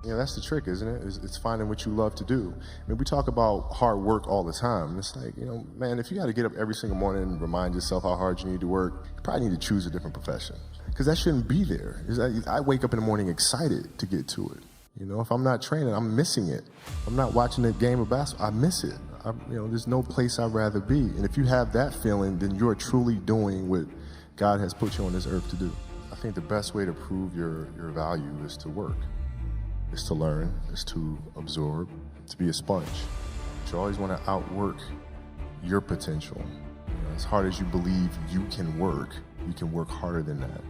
That's the trick, isn't it? It's finding what you love to do. I mean, we talk about hard work all the time. It's like, man, if you got to get up every single morning and remind yourself how hard you need to work, you probably need to choose a different profession. Because that shouldn't be there. I wake up in the morning excited to get to it. If I'm not training, I'm missing it. I'm not watching a game of basketball, I miss it. There's no place I'd rather be. And if you have that feeling, then you're truly doing what God has put you on this earth to do. I think the best way to prove your value is to work. Is to learn, is to absorb, to be a sponge. You always want to outwork your potential. As hard as you believe you can work harder than that.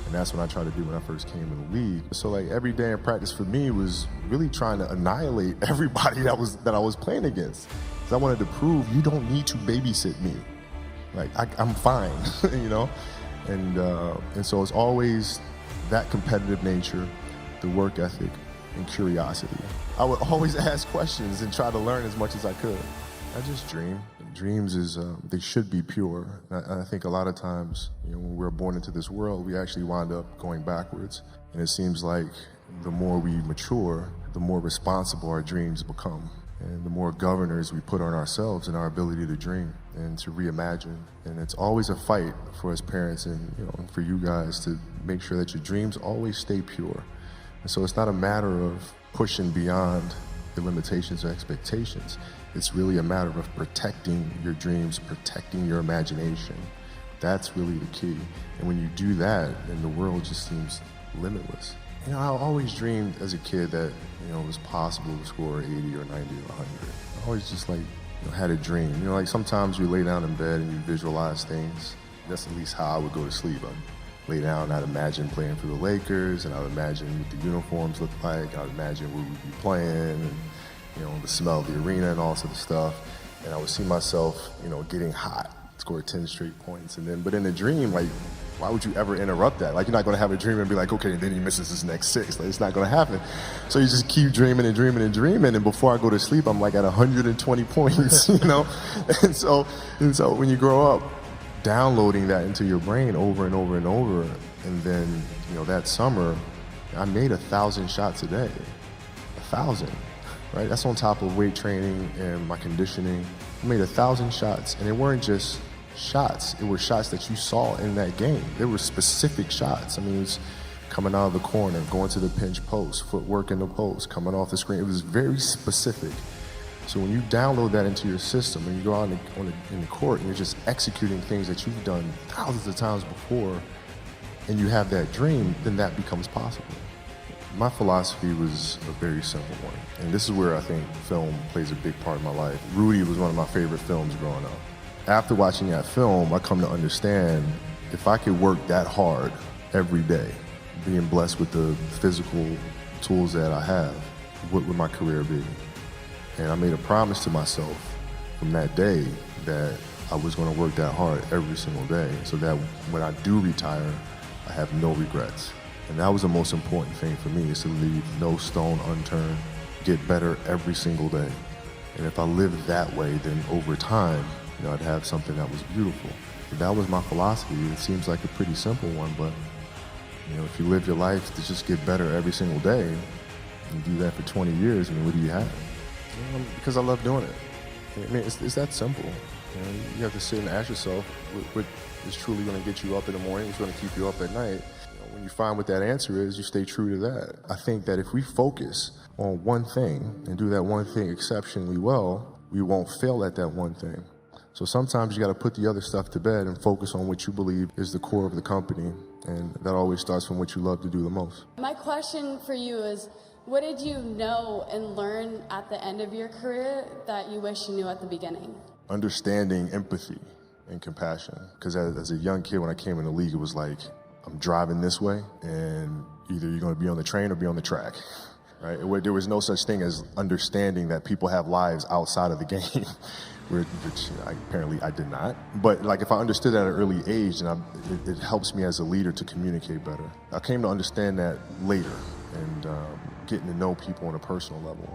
And that's what I tried to do when I first came in the league. So like every day in practice for me was really trying to annihilate everybody that I was playing against. Because I wanted to prove you don't need to babysit me. Like I'm fine, And so it's always that competitive nature, the work ethic, and curiosity. I would always ask questions and try to learn as much as I could. I just dream. Dreams they should be pure. I think a lot of times, when we're born into this world, we actually wind up going backwards. And it seems like the more we mature, the more responsible our dreams become. And the more governors we put on ourselves and our ability to dream and to reimagine. And it's always a fight for us parents and for you guys to make sure that your dreams always stay pure. And so it's not a matter of pushing beyond the limitations or expectations. It's really a matter of protecting your dreams, protecting your imagination. That's really the key. And when you do that, then the world just seems limitless. I always dreamed as a kid that, it was possible to score 80 or 90 or 100. I always just had a dream. Like sometimes you lay down in bed and you visualize things. That's at least how I would go to sleep. I'd lay down, I'd imagine playing for the Lakers, and I'd imagine what the uniforms look like. I'd imagine where we'd be playing, and the smell of the arena and all sorts of stuff. And I would see myself, getting hot, score 10 straight points. But in a dream, why would you ever interrupt that? Like, you're not going to have a dream and be like, okay, and then he misses his next 6. Like, it's not going to happen. So you just keep dreaming and dreaming and dreaming. And before I go to sleep, I'm like at 120 points, And so when you grow up, downloading that into your brain over and over and over. And then, that summer, I made 1,000 shots a day. 1,000. Right? That's on top of weight training and my conditioning. I made 1,000 shots, and they weren't just shots. It were shots that you saw in that game. There were specific shots. I mean, it was coming out of the corner, going to the pinch post, footwork in the post, coming off the screen. It was very specific. So when you download that into your system and you go out in the court and you're just executing things that you've done thousands of times before, and you have that dream, then that becomes possible. My philosophy was a very simple one, and this is where I think film plays a big part of my life. Rudy was one of my favorite films growing up. After watching that film, I come to understand if I could work that hard every day, being blessed with the physical tools that I have, what would my career be? And I made a promise to myself from that day that I was going to work that hard every single day so that when I do retire, I have no regrets. And that was the most important thing for me, is to leave no stone unturned, get better every single day. And if I lived that way, then over time, I'd have something that was beautiful. But that was my philosophy. It seems like a pretty simple one, but if you live your life to just get better every single day and do that for 20 years, what do you have? Because I love doing it. It's that simple. You have to sit and ask yourself what is truly going to get you up in the morning, what's going to keep you up at night. When you find what that answer is, you stay true to that. I think that if we focus on one thing and do that one thing exceptionally well, we won't fail at that one thing. So sometimes you got to put the other stuff to bed and focus on what you believe is the core of the company. And that always starts from what you love to do the most. My question for you is, what did you know and learn at the end of your career that you wish you knew at the beginning? Understanding empathy and compassion. Because as a young kid, when I came in the league, it was like, I'm driving this way, and either you're going to be on the train or be on the track, right? There was no such thing as understanding that people have lives outside of the game, which apparently I did not. But if I understood that at an early age, then it helps me as a leader to communicate better. I came to understand that later, and getting to know people on a personal level.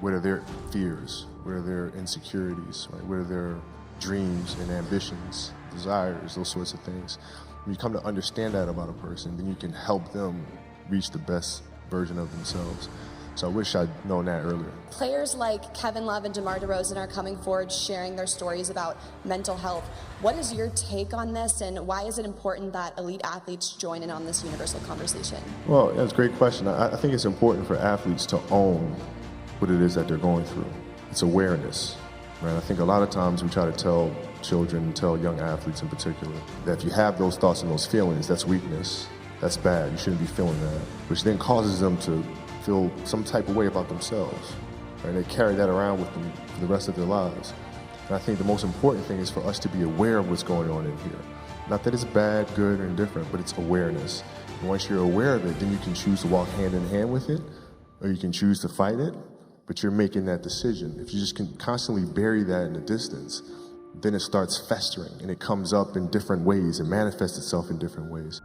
What are their fears? What are their insecurities? Right? What are their dreams and ambitions, desires, those sorts of things. When you come to understand that about a person, then you can help them reach the best version of themselves. So I wish I'd known that earlier. Players like Kevin Love and DeMar DeRozan are coming forward sharing their stories about mental health. What is your take on this, and why is it important that elite athletes join in on this universal conversation? Well, that's a great question. I think it's important for athletes to own what it is that they're going through. It's awareness, right? I think a lot of times we try to tell children, tell young athletes in particular, that if you have those thoughts and those feelings, that's weakness, that's bad, you shouldn't be feeling that, which then causes them to feel some type of way about themselves, right? They carry that around with them for the rest of their lives. And I think the most important thing is for us to be aware of what's going on in here. Not that it's bad, good, or indifferent, but it's awareness. And once you're aware of it, then you can choose to walk hand in hand with it, or you can choose to fight it, but you're making that decision. If you just can constantly bury that in the distance, then it starts festering, and it comes up in different ways. It manifests itself in different ways.